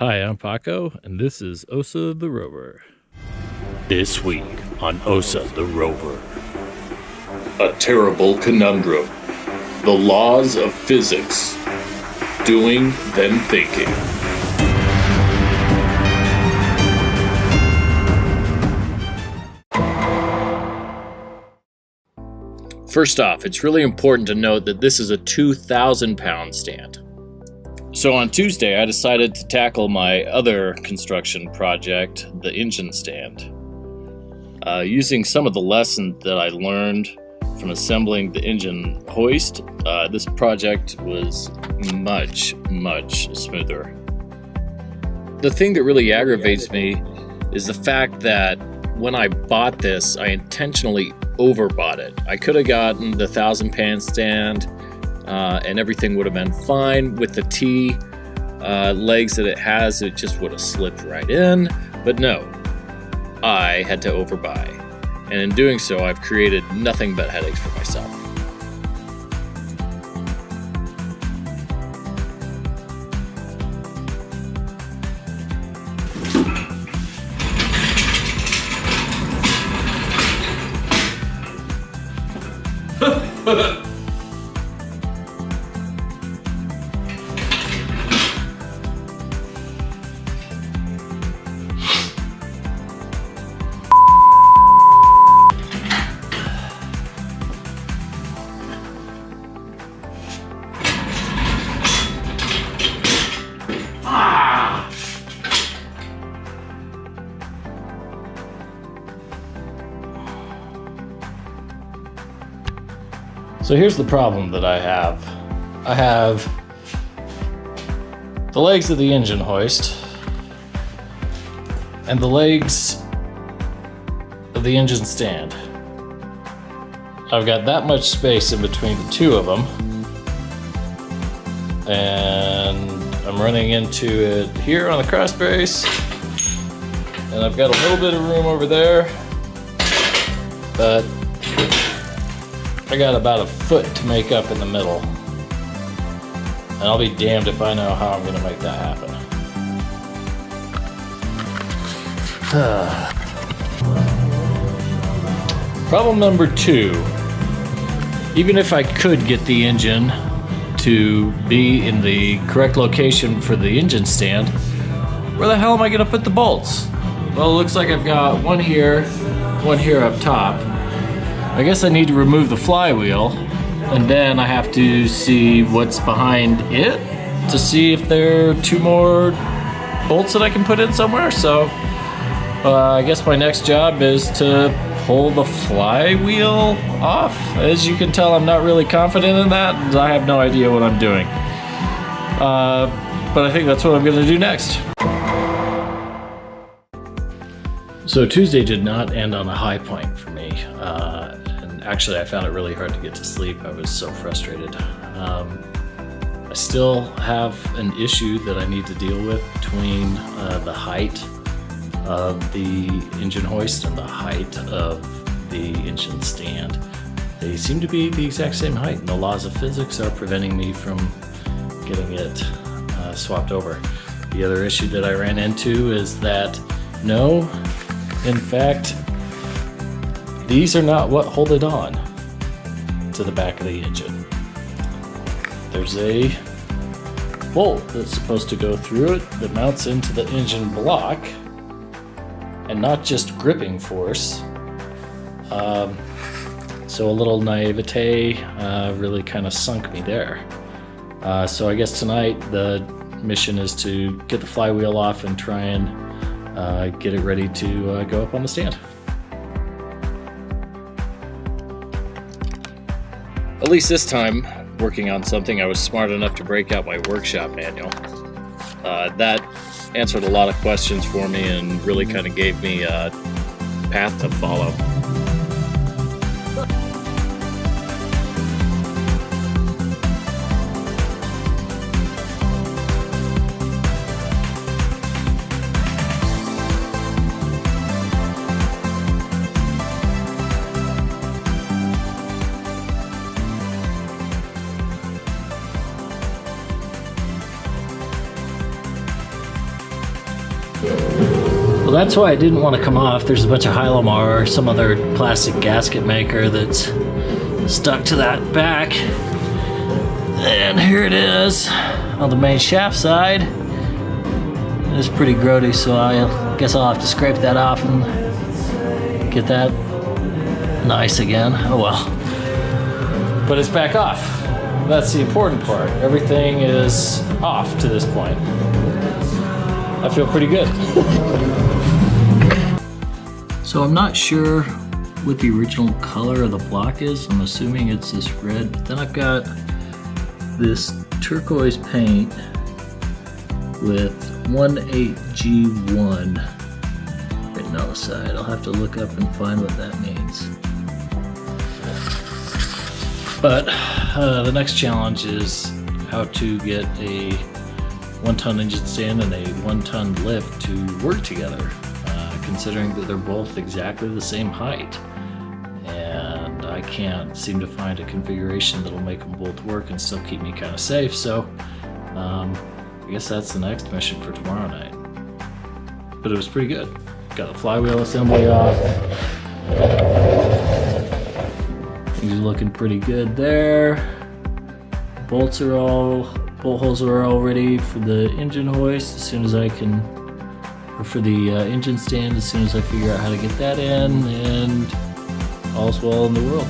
Hi, I'm Paco, and this is Osa the Rover. This week on Osa the Rover. A terrible conundrum. The laws of physics. Doing, then thinking. First off, it's really important to note that this is a 2,000-pound stand. So on Tuesday, I decided to tackle my other construction project, the engine stand. Using some of the lessons that I learned from assembling the engine hoist, this project was much smoother. The thing that really aggravates me is the fact that when I bought this, I intentionally overbought it. I could have gotten the 1,000-pound stand, and everything would have been fine. With the T legs that it has, it just would have slipped right in. But no, I had to overbuy. And in doing so, I've created nothing but headaches for myself. So here's the problem that I have. I have the legs of the engine hoist and the legs of the engine stand. I've got that much space in between the two of them, and I'm running into it here on the cross brace, and I've got a little bit of room over there, but I got about a foot to make up in the middle, and I'll be damned if I know how I'm going to make that happen. Problem number 2. Even if I could get the engine to be in the correct location for the engine stand, where the hell am I going to put the bolts? Well, it looks like I've got one here up top. I guess I need to remove the flywheel, and then I have to see what's behind it to see if there are 2 more bolts that I can put in somewhere. So I guess my next job is to pull the flywheel off. As you can tell, I'm not really confident in that, and I have no idea what I'm doing. But I think that's what I'm going to do next. So Tuesday did not end on a high point for me. And actually, I found it really hard to get to sleep. I was so frustrated. I still have an issue that I need to deal with between the height of the engine hoist and the height of the engine stand. They seem to be the exact same height, and the laws of physics are preventing me from getting it swapped over. The other issue that I ran into is that no, in fact, these are not what hold it on to the back of the engine. There's a bolt that's supposed to go through it that mounts into the engine block, and not just gripping force. So a little naivete really kind of sunk me there. So I guess tonight the mission is to get the flywheel off and try and get it ready to go up on the stand. At least this time, working on something, I was smart enough to break out my workshop manual. That answered a lot of questions for me and really kind of gave me a path to follow. Well, that's why I didn't want to come off. There's a bunch of Hylamar or some other plastic gasket maker that's stuck to that back. And here it is on the main shaft side. It's pretty grody, so I guess I'll have to scrape that off and get that nice again. Oh well. But it's back off. That's the important part. Everything is off to this point. I feel pretty good. So I'm not sure what the original color of the block is. I'm assuming it's this red, but then I've got this turquoise paint with 18G1 written on the side. I'll have to look up and find what that means. But the next challenge is how to get a 1-ton engine stand and a 1-ton lift to work together, considering that they're both exactly the same height. And I can't seem to find a configuration that'll make them both work and still keep me kind of safe. So I guess that's the next mission for tomorrow night. But it was pretty good. Got the flywheel assembly off. Things are looking pretty good there. Bolt holes are all ready for the engine hoist as soon as I can, or for the engine stand as soon as I figure out how to get that in, and all's well in the world.